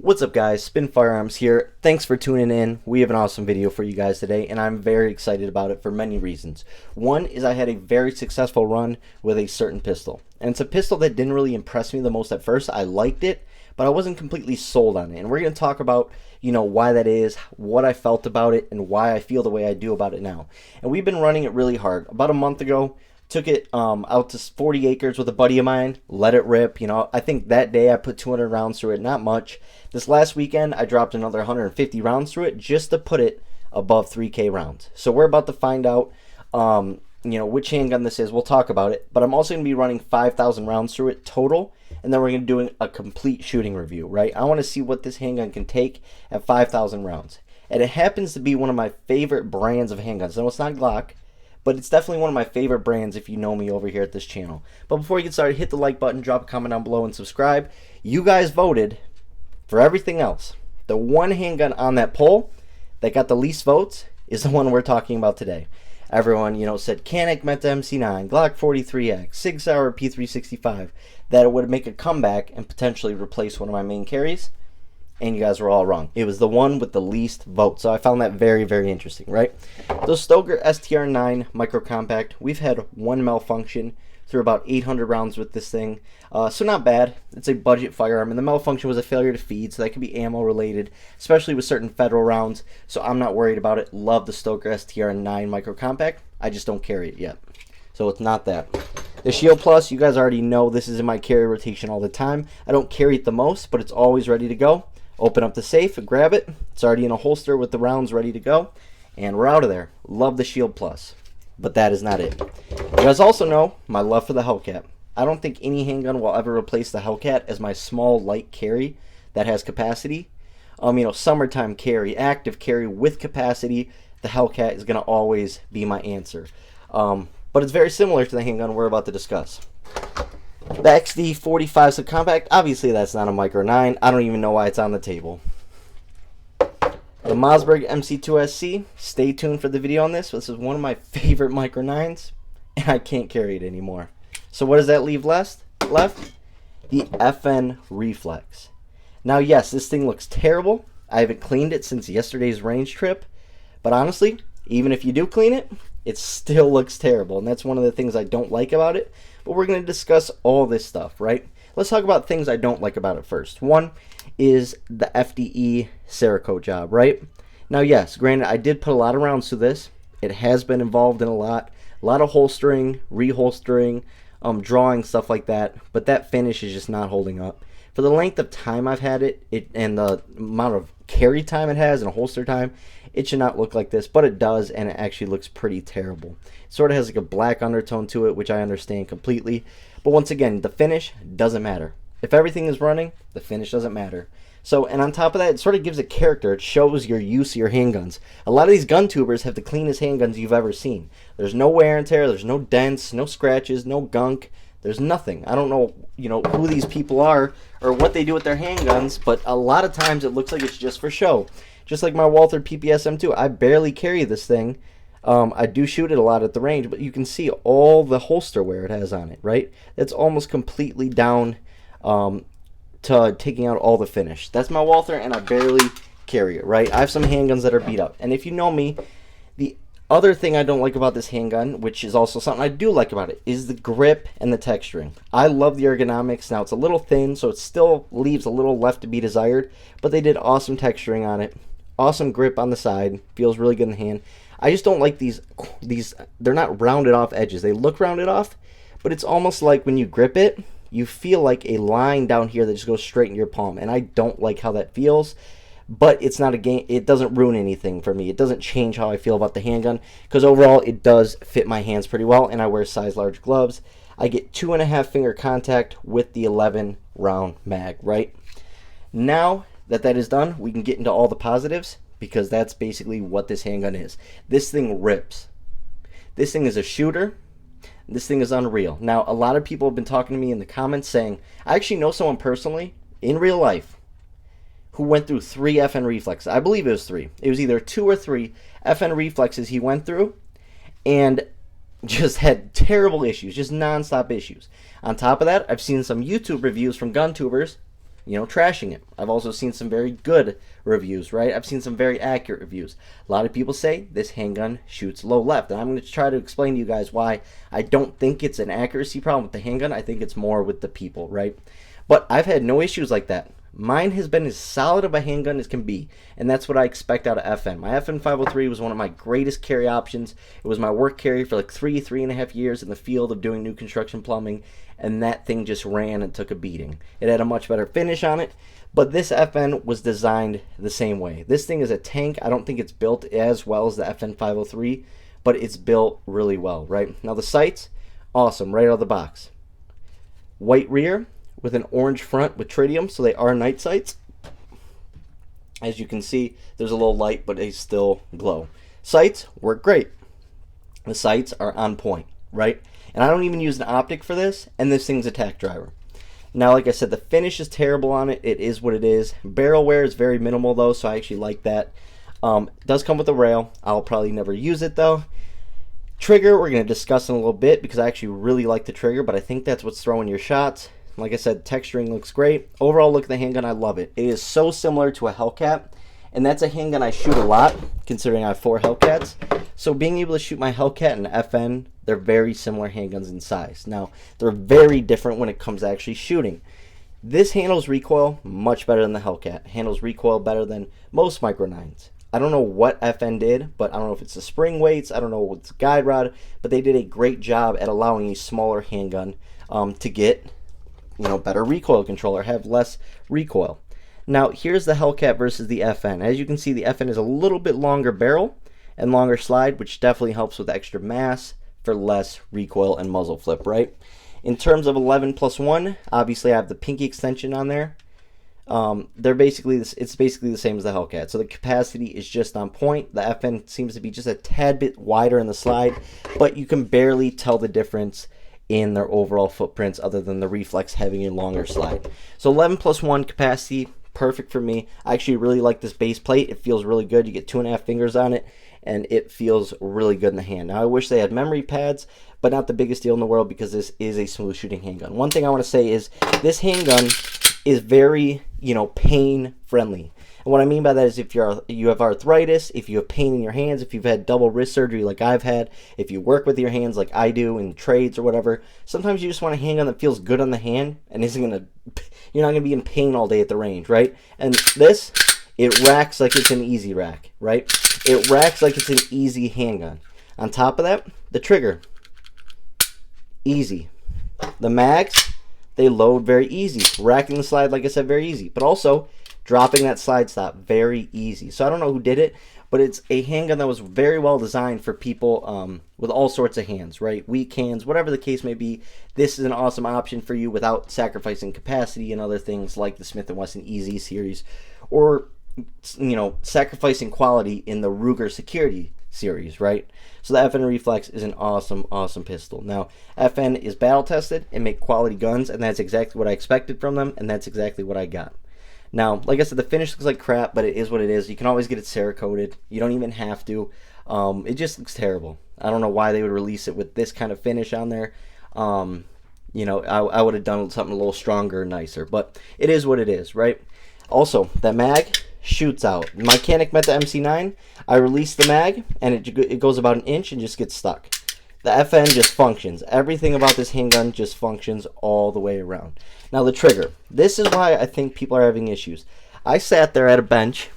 What's up guys, Spin Firearms here. Thanks for tuning in. We have an awesome video for you guys today and I'm very excited about it for many reasons. One is I had a very successful run with a certain pistol. And it's a pistol that didn't really impress me the most at first. I liked it, but I wasn't completely sold on it. And we're going to talk about, why that is, what I felt about it, and why I feel the way I do about it now. And we've been running it really hard. About a month ago, took it out to 40 acres with a buddy of mine, let it rip. I think that day I put 200 rounds through it, not much. This last weekend, I dropped another 150 rounds through it just to put it above 3K rounds. So we're about to find out, which handgun this is. We'll talk about it. But I'm also going to be running 5,000 rounds through it total. And then we're going to be doing a complete shooting review, right? I want to see what this handgun can take at 5,000 rounds. And it happens to be one of my favorite brands of handguns. No, it's not Glock, but it's definitely one of my favorite brands if you know me over here at this channel. But before you get started, hit the like button, drop a comment down below, and subscribe. You guys voted for everything else. The one handgun on that poll that got the least votes is the one we're talking about today. Everyone, said Canik Meta MC9, Glock 43X, Sig Sauer P365, that it would make a comeback and potentially replace one of my main carries. And you guys were all wrong. It was the one with the least votes. So I found that very, very interesting, right? The Stoeger STR9 Micro Compact, we've had one malfunction through about 800 rounds with this thing. So not bad. It's a budget firearm, and the malfunction was a failure to feed, so that could be ammo related, especially with certain federal rounds. So I'm not worried about it. Love the Stoeger STR9 Micro Compact. I just don't carry it yet. So it's not that. The Shield Plus, you guys already know this is in my carry rotation all the time. I don't carry it the most, but it's always ready to go. Open up the safe, grab it. It's already in a holster with the rounds ready to go. And we're out of there. Love the Shield Plus. But that is not it. You guys also know my love for the Hellcat. I don't think any handgun will ever replace the Hellcat as my small, light carry that has capacity. Summertime carry, active carry with capacity, the Hellcat is going to always be my answer. But it's very similar to the handgun we're about to discuss. The XD45 Subcompact, obviously that's not a Micro 9. I don't even know why it's on the table. The Mossberg MC2SC, stay tuned for the video on this. This is one of my favorite Micro 9s, and I can't carry it anymore. So what does that leave left? The FN Reflex. Now yes, this thing looks terrible. I haven't cleaned it since yesterday's range trip, but honestly, even if you do clean it, it still looks terrible, and that's one of the things I don't like about it. But we're going to discuss all this stuff, right? Let's talk about things I don't like about it first. One is the FDE Cerakote job, right? Now, yes, granted, I did put a lot of rounds to this. It has been involved in a lot of holstering, reholstering, drawing, stuff like that. But that finish is just not holding up. For the length of time I've had it, and the amount of carry time it has and holster time, it should not look like this, but it does, and it actually looks pretty terrible. It sort of has like a black undertone to it, which I understand completely. But once again, the finish doesn't matter. If everything is running, the finish doesn't matter. So, and on top of that, it sort of gives a character. It shows your use of your handguns. A lot of these gun tubers have the cleanest handguns you've ever seen. There's no wear and tear, there's no dents, no scratches, no gunk. There's nothing. I don't know, who these people are or what they do with their handguns, but a lot of times it looks like it's just for show. Just like my Walther PPS M2, I barely carry this thing. I do shoot it a lot at the range, but you can see all the holster wear it has on it, right? It's almost completely down to taking out all the finish. That's my Walther, and I barely carry it, right? I have some handguns that are beat up. And if you know me, the other thing I don't like about this handgun, which is also something I do like about it, is the grip and the texturing. I love the ergonomics. Now, it's a little thin, so it still leaves a little left to be desired, but they did awesome texturing on it. Awesome grip on the side. Feels really good in the hand. I just don't like these, they're not rounded off edges. They look rounded off, but it's almost like when you grip it, you feel like a line down here that just goes straight into your palm, and I don't like how that feels. But it's not a game, it doesn't ruin anything for me. It doesn't change how I feel about the handgun, because overall it does fit my hands pretty well, and I wear size large gloves. I get 2.5 finger contact with the 11 round mag, right? Now that is done, we can get into all the positives, because that's basically what this handgun is. This thing rips. This thing is a shooter. This thing is unreal. Now, a lot of people have been talking to me in the comments saying, I actually know someone personally, in real life, who went through 3 FN reflexes. I believe it was 3. It was either 2 or 3 FN reflexes he went through and just had terrible issues, just non-stop issues. On top of that, I've seen some YouTube reviews from gun tubers, trashing it. I've also seen some very good reviews, right? I've seen some very accurate reviews. A lot of people say this handgun shoots low left, and I'm going to try to explain to you guys why I don't think it's an accuracy problem with the handgun. I think it's more with the people, right? But I've had no issues like that. Mine has been as solid of a handgun as can be, and that's what I expect out of FN. My FN 503 was one of my greatest carry options. It was my work carry for like 3.5 years in the field of doing new construction plumbing, and that thing just ran and took a beating. It had a much better finish on it, but this FN was designed the same way. This thing is a tank. I don't think it's built as well as the FN 503, but it's built really well, right? Now the sights, awesome, right out of the box. White rear with an orange front with tritium, so they are night sights. As you can see, there's a little light, but they still glow. Sights work great. The sights are on point, right? And I don't even use an optic for this, and this thing's a tack driver. Now, like I said, the finish is terrible on it. It is what it is. Barrel wear is very minimal, though, so I actually like that. It does come with a rail. I'll probably never use it, though. Trigger, we're going to discuss in a little bit, because I actually really like the trigger, but I think that's what's throwing your shots. Like I said, texturing looks great. Overall look at the handgun, I love it. It is so similar to a Hellcat, and that's a handgun I shoot a lot, considering I have 4 Hellcats. So being able to shoot my Hellcat and FN, they're very similar handguns in size. Now, they're very different when it comes to actually shooting. This handles recoil much better than the Hellcat. Handles recoil better than most Micro 9s. I don't know what FN did, but I don't know if it's the spring weights, I don't know what's guide rod, but they did a great job at allowing a smaller handgun to get better recoil control or have less recoil. Now, here's the Hellcat versus the FN. As you can see, the FN is a little bit longer barrel and longer slide, which definitely helps with extra mass for less recoil and muzzle flip, right? In terms of 11+1, obviously I have the pinky extension on there. It's basically the same as the Hellcat. So the capacity is just on point. The FN seems to be just a tad bit wider in the slide, but you can barely tell the difference in their overall footprints other than the reflex having a longer slide. So 11+1 capacity, perfect for me. I actually really like this base plate. It feels really good. You get 2.5 fingers on it, and it feels really good in the hand. Now I wish they had memory pads, but not the biggest deal in the world because this is a smooth shooting handgun. One thing I want to say is this handgun is very, pain friendly. And what I mean by that is if you have arthritis, if you have pain in your hands, if you've had double wrist surgery like I've had, if you work with your hands like I do in trades or whatever, sometimes you just want a handgun that feels good on the hand and you're not going to be in pain all day at the range, right? And this, it racks like it's an easy rack, right? It racks like it's an easy handgun. On top of that, the trigger, easy. The mags, they load very easy. Racking the slide, like I said, very easy. But also, dropping that slide stop, very easy. So I don't know who did it, but it's a handgun that was very well designed for people with all sorts of hands, right? Weak hands, whatever the case may be. This is an awesome option for you without sacrificing capacity and other things like the Smith & Wesson EZ series, or sacrificing quality in the Ruger Security series, right? So the FN Reflex is an awesome, awesome pistol. Now, FN is battle tested and make quality guns, and that's exactly what I expected from them, and that's exactly what I got. Now, like I said, the finish looks like crap, but it is what it is. You can always get it Cerakoted. You don't even have to. It just looks terrible. I don't know why they would release it with this kind of finish on there. I would have done something a little stronger and nicer, but it is what it is, right? Also, that mag shoots out. My Mechanic met the MC9. I released the mag, and it goes about an inch and just gets stuck. The FN just functions. Everything about this handgun just functions all the way around. Now the trigger. This is why I think people are having issues. I sat there at a bench,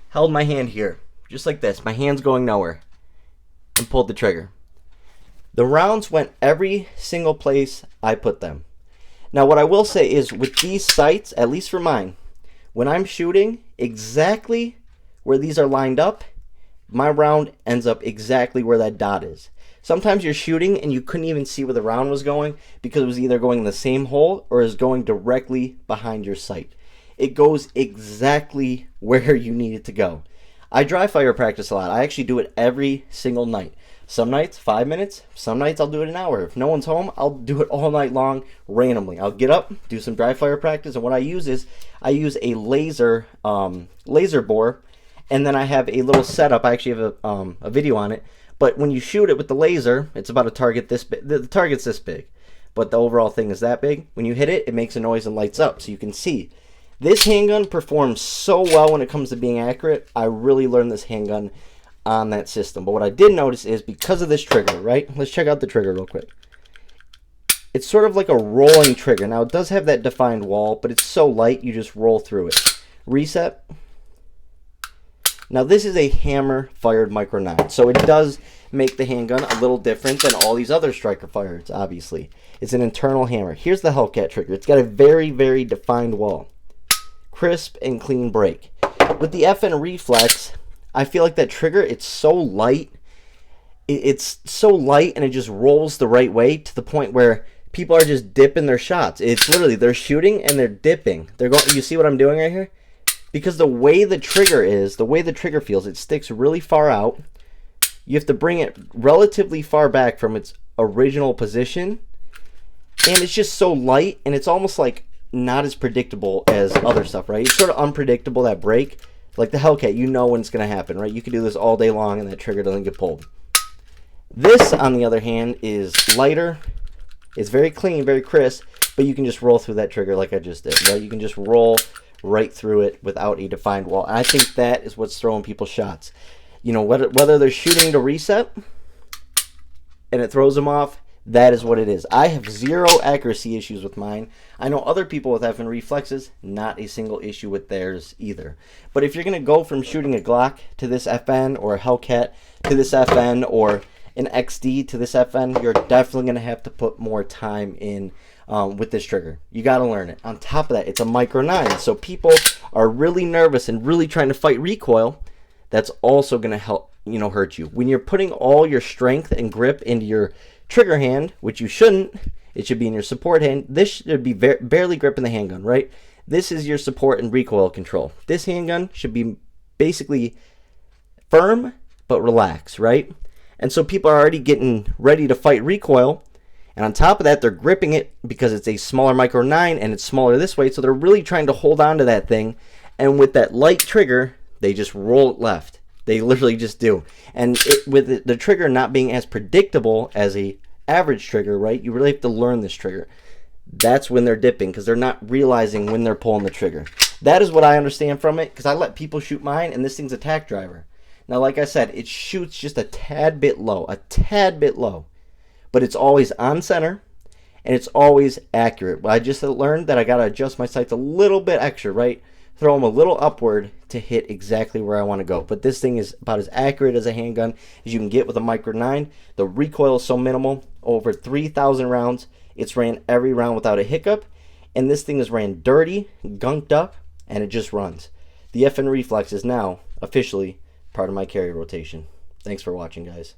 held my hand here, just like this. My hand's going nowhere, and pulled the trigger. The rounds went every single place I put them. Now what I will say is with these sights, at least for mine, when I'm shooting exactly where these are lined up, my round ends up exactly where that dot is. Sometimes you're shooting and you couldn't even see where the round was going because it was either going in the same hole or is going directly behind your sight. It goes exactly where you need it to go. I dry fire practice a lot. I actually do it every single night. Some nights 5 minutes, some nights I'll do it an hour. If no one's home, I'll do it all night long randomly. I'll get up, do some dry fire practice, and what I use is I use a laser bore, and then I have a little setup. I actually have a video on it. But when you shoot it with the laser, it's about a target this big. The target's this big, but the overall thing is that big. When you hit it, it makes a noise and lights up, so you can see. This handgun performs so well when it comes to being accurate. I really learned this handgun on that system. But what I did notice is because of this trigger, right? Let's check out the trigger real quick. It's sort of like a rolling trigger. Now, it does have that defined wall, but it's so light, you just roll through it. Reset. Now, this is a hammer-fired Micro 9, so it does make the handgun a little different than all these other striker fires, obviously. It's an internal hammer. Here's the Hellcat trigger. It's got a very, very defined wall. Crisp and clean break. With the FN Reflex, I feel like that trigger, it's so light. It's so light and it just rolls the right way to the point where people are just dipping their shots. It's literally, they're shooting and they're dipping. They're going, you see what I'm doing right here? Because the way the trigger is, the way the trigger feels, it sticks really far out. You have to bring it relatively far back from its original position. And it's just so light and it's almost like not as predictable as other stuff, right? It's sort of unpredictable, that break. Like the Hellcat, you know when it's going to happen, right? You can do this all day long and that trigger doesn't get pulled. This, on the other hand, is lighter. It's very clean, very crisp, but you can just roll through that trigger like I just did, right? You can just roll right through it without a defined wall. And I think that is what's throwing people shots. You know, whether they're shooting to reset and it throws them off, that is what it is. I have zero accuracy issues with mine. I know other people with FN Reflexes, not a single issue with theirs either. But if you're going to go from shooting a Glock to this FN, or a Hellcat to this FN, or an XD to this FN, you're definitely going to have to put more time in with this trigger. You got to learn it. On top of that, it's a Micro 9, so people are really nervous and really trying to fight recoil. That's also going to help, hurt you. When you're putting all your strength and grip into your trigger hand, which you shouldn't, it should be in your support hand. This should be barely gripping the handgun, right? This is your support and recoil control. This handgun should be basically firm but relaxed, right? And so people are already getting ready to fight recoil, and on top of that, they're gripping it because it's a smaller Micro 9 and it's smaller this way, so they're really trying to hold on to that thing, and with that light trigger, they just roll it left. They literally just do. And with the trigger not being as predictable as a average trigger, right, you really have to learn this trigger. That's when they're dipping, because they're not realizing when they're pulling the trigger. That is what I understand from it, because I let people shoot mine, and this thing's a tack driver. Now, like I said, it shoots just a tad bit low, but it's always on center, and it's always accurate. But I just learned that I got to adjust my sights a little bit extra, right? Throw them a little upward to hit exactly where I want to go. But this thing is about as accurate as a handgun as you can get with a Micro 9. The recoil is so minimal, over 3,000 rounds. It's ran every round without a hiccup, and this thing is ran dirty, gunked up, and it just runs. The FN Reflex is now officially part of my carry rotation. Thanks for watching, guys.